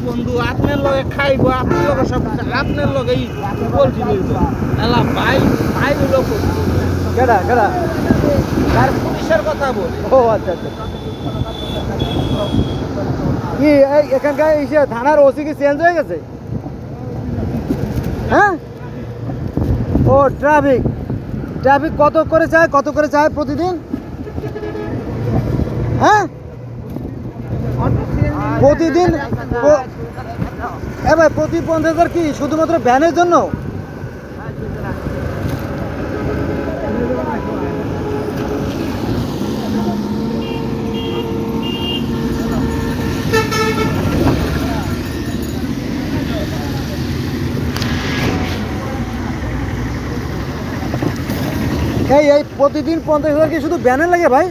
বন্ধু আপনার লগে খাইবো আপনার লগে সব আপনার লগেই পোল্ট্রি নিব এলা ভাই ভাই হইল কেডা কেডা আর পুলিশের কথা বলি ও আচ্ছা আচ্ছা কি এখানকার এসে থানার ওসি কি চেঞ্জ হয়ে গেছে হ্যাঁ ও ট্রাফিক ট্রাফিক কত করে চায় প্রতিদিন হ্যাঁ প্রতিদিন এবার প্রতি 50,000 কি শুধুমাত্র ভ্যানের জন্য এই প্রতিদিন 50,000 কি শুধু ভ্যানের লাগে ভাই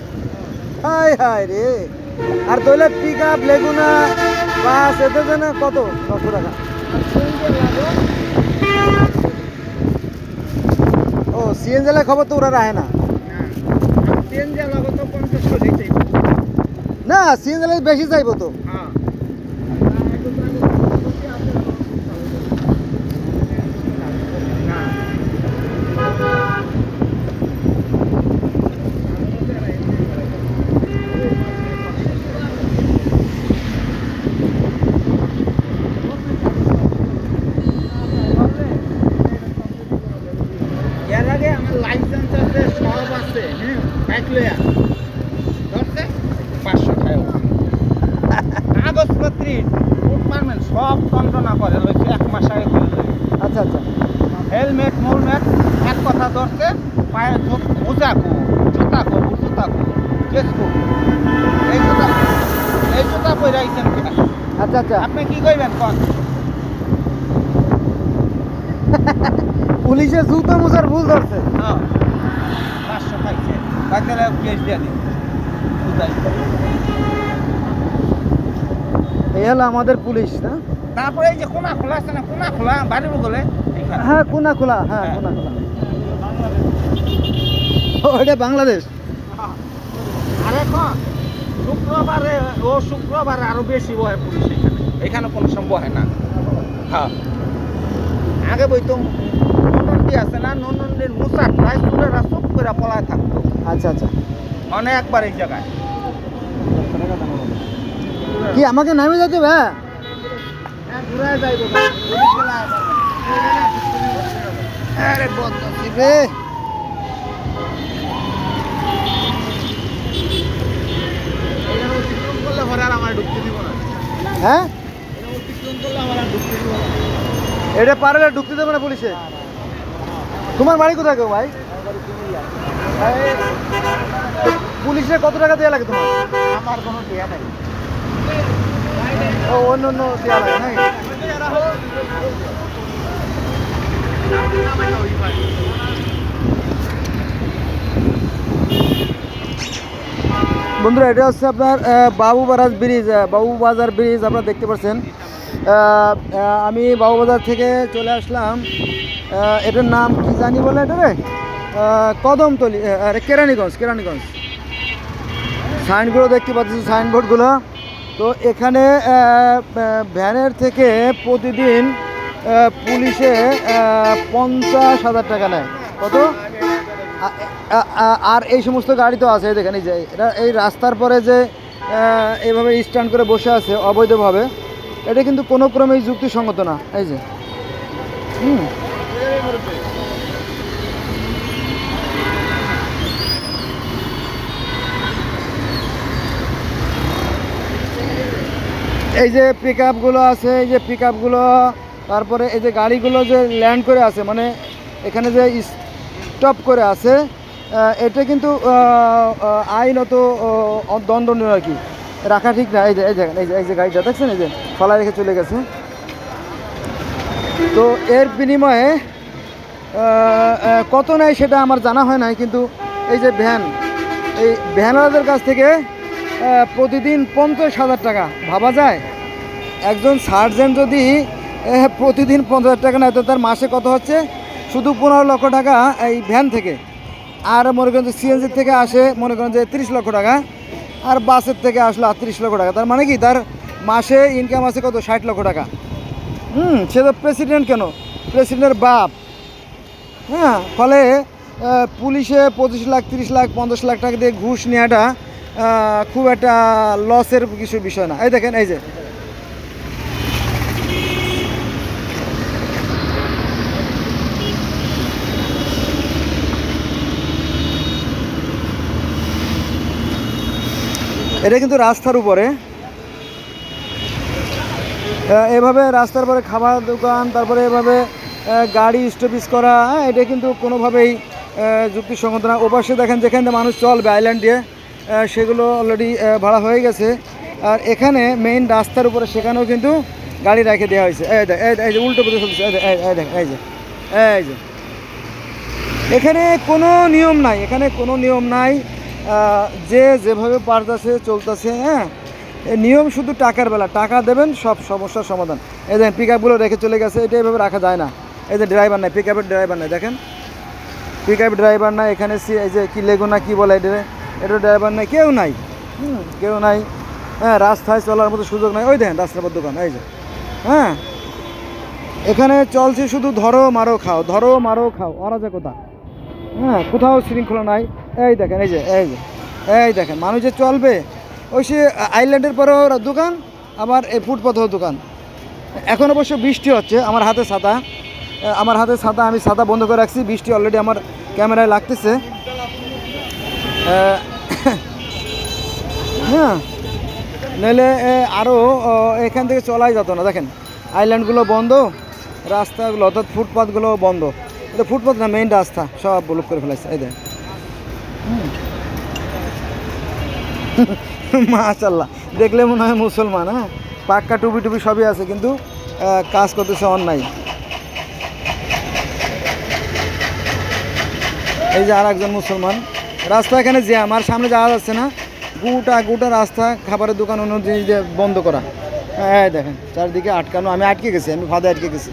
হায় হায় রে আর তৈলে পিক আপ লেগুনা বাস এদের জন্য কত 900 টাকা ও সিএনজি খবর তো ওরা রাখে না না সিএনজি বেশি চাইবো তো এর আগে আমার লাইসেন্স আছে সব আছে হ্যাঁ বাইক লইয়া ধরছে 500 খায় কাগজপত্রী পারমেন্ট সব যন্ত্রণা করে লইছে 1 মাস আগে করে লইছে আচ্ছা আচ্ছা হেলমেট মোলমেট এক কথা ধরছে পায়ে মোজা কো জুতা কো কেস কো এই জুতা পরে আইছেন কিনা আচ্ছা আচ্ছা আপনি কি কইবেন কোন পুলিশের জুতো মোজার ভুল ধরছে হ্যাঁ 500 খাইছে বাকিরা কেস দিয়ে দিন বুঝাই এই হলো আমাদের পুলিশ না তারপরে এই যে কোনা খোলা আছে না কোনা খোলা বাড়ির বগলে এখানে হ্যাঁ কোনা খোলা হ্যাঁ কোনা খোলা ওইটা বাংলাদেশ আর এখন শুক্রবারে আরো বেশি বহে পুলিশ এখানে কোনো সময় বহে না হ্যাঁ আগে বইতো নন্দী আছে না নন্দীর মুসা প্রায় চুলেরা চুপ করে পলায় থাকতো আচ্ছা আচ্ছা অনেকবার এই জায়গায় কি আমাকে নামে যেতে ভাই ঘুরে যাইব আরে বদমাশি রে অতিক্রম করলে পরে আর আমার ঢুকতে দিব না হ্যাঁ অতিক্রম করলে আমার আর ঢুকতে দিব না এটা পারলে ঢুকতে দেবে না পুলিশে তোমার বাড়ি কোথায় গো ভাই পুলিশে কত টাকা দেওয়া লাগে তোমার আমার কোনো দেয়া নাই ও অন্য দেওয়া লাগে নাকি বন্ধুরা এটা হচ্ছে আপনার বাবুবাজার ব্রিজ আপনারা দেখতে পাচ্ছেন আমি বাবুবাজার থেকে চলে আসলাম এটার নাম কি জানি বলে এটা রে কদমতলি কেরানীগঞ্জ সাইনগুলো দেখতে পাচ্ছি সাইনবোর্ডগুলো তো এখানে ভ্যানের থেকে প্রতিদিন পুলিশে 50,000 টাকা নেয় কত আর এই সমস্ত গাড়ি তো আছে দেখেন এই যে এটা এই রাস্তার পরে যে এইভাবে স্ট্যান্ড করে বসে আছে অবৈধভাবে এটা কিন্তু কোনো ক্রমেই যুক্তিসঙ্গত না এই যে এই যে পিক আপগুলো আছে এই যে পিক আপগুলো তারপরে এই যে গাড়িগুলো যে ল্যান্ড করে আছে মানে এখানে যে স্টপ করে আছে এটা কিন্তু আইনত দণ্ডনীয় আর কি রাখা ঠিক না এই যে এই যে গাড়িটা দেখছেন এই যে ফলা রেখে চলে গেছে তো এর বিনিময়ে কত নেয় সেটা আমার জানা হয় নাই কিন্তু এই যে এই ভ্যানওয়ালাদের কাছ থেকে প্রতিদিন 50,000 টাকা ভাবা যায় একজন সার্জেন্ট যদি প্রতিদিন 50,000 টাকা নেয় তো তার মাসে কত হচ্ছে শুধু 15 লক্ষ টাকা এই ভ্যান থেকে আর মনে করেন যে সিএনজি থেকে আসে মনে করেন যে 30 লক্ষ টাকা আর বাসের থেকে আসলো 38 লক্ষ টাকা তার মানে কি তার মাসে ইনকাম আছে কত 60 লক্ষ টাকা। সে তো প্রেসিডেন্ট, কেন প্রেসিডেন্টের বাপ। হ্যাঁ, ফলে পুলিশে 25 লাখ 30 লাখ 50 লাখ টাকা দিয়ে ঘুষ নেওয়াটা খুব একটা লসের কিছু বিষয় না। এই দেখেন, এই যে এটা কিন্তু রাস্তার উপরে, এভাবে রাস্তার পরে খাবার দোকান, তারপরে এভাবে গাড়ি স্টপেজ করা, এটা কিন্তু কোনোভাবেই যুক্তিসঙ্গত না। ওপাশে দেখেন যেখানে মানুষ চলবে আইল্যান্ড দিয়ে, সেগুলো অলরেডি ভাড়া হয়ে গেছে। আর এখানে মেইন রাস্তার উপরে সেখানেও কিন্তু গাড়ি রেখে দেওয়া হয়েছে। এই যে উল্টো পথে চলছে, এই যে এখানে কোনো নিয়ম নাই, এখানে কোনো নিয়ম নাই। যে যেভাবে পারতেছে চলতেছে। হ্যাঁ, এই নিয়ম শুধু টাকার বেলা, টাকা দেবেন সব সমস্যার সমাধান। এই দেখেন পিক আপগুলো রেখে চলে গেছে, এটা এভাবে রাখা যায় না। এই যে ড্রাইভার নাই, পিক আপের ড্রাইভার নাই, দেখেন পিক আপের ড্রাইভার নাই এখানে। এই যে কি লেগুনা কি বলে, এটা ড্রাইভার নাই, কেউ নাই। কেউ নাই। হ্যাঁ, রাস্তায় চলার মতো সুযোগ নাই। ওই দেখেন রাস্তার পর দোকান, এই যে। হ্যাঁ, এখানে চলছে শুধু ধরো মারো খাও, ধরো মারো খাও, অরাজকতা। হ্যাঁ, কোথাও শৃঙ্খলা নাই। এই দেখেন, এই দেখেন মানুষ যে চলবে, ওই সে আইল্যান্ডের পরেও দোকান, আবার এই ফুটপাথেও দোকান। এখন অবশ্য বৃষ্টি হচ্ছে, আমার হাতে ছাতা, আমি ছাতা বন্ধ করে রাখছি, বৃষ্টি অলরেডি আমার ক্যামেরায় লাগতেছে। হ্যাঁ, নইলে আরও এখান থেকে চলাই যেত না। দেখেন আইল্যান্ডগুলো বন্ধ, রাস্তাগুলো অর্থাৎ ফুটপাথগুলো বন্ধ। এটা ফুটপাথ না, মেইন রাস্তা সব ব্লক করে ফেলেছে। এই দেখ, মাশাআল্লাহ, দেখলে মনে হয় মুসলমান। হ্যাঁ, পাক্কা টুপি সবই আছে, কিন্তু কাজ করতেছে অন্যায়। এই যে আর একজন মুসলমান। রাস্তা এখানে জ্যাম, আর সামনে যাওয়া যাচ্ছে না, গোটা রাস্তা খাবারের দোকান অন্য জিনিস দিয়ে বন্ধ করা। হ্যাঁ দেখেন চারদিকে আটকানো, আমি আটকে গেছি, আমি ফাঁদে আটকে গেছি।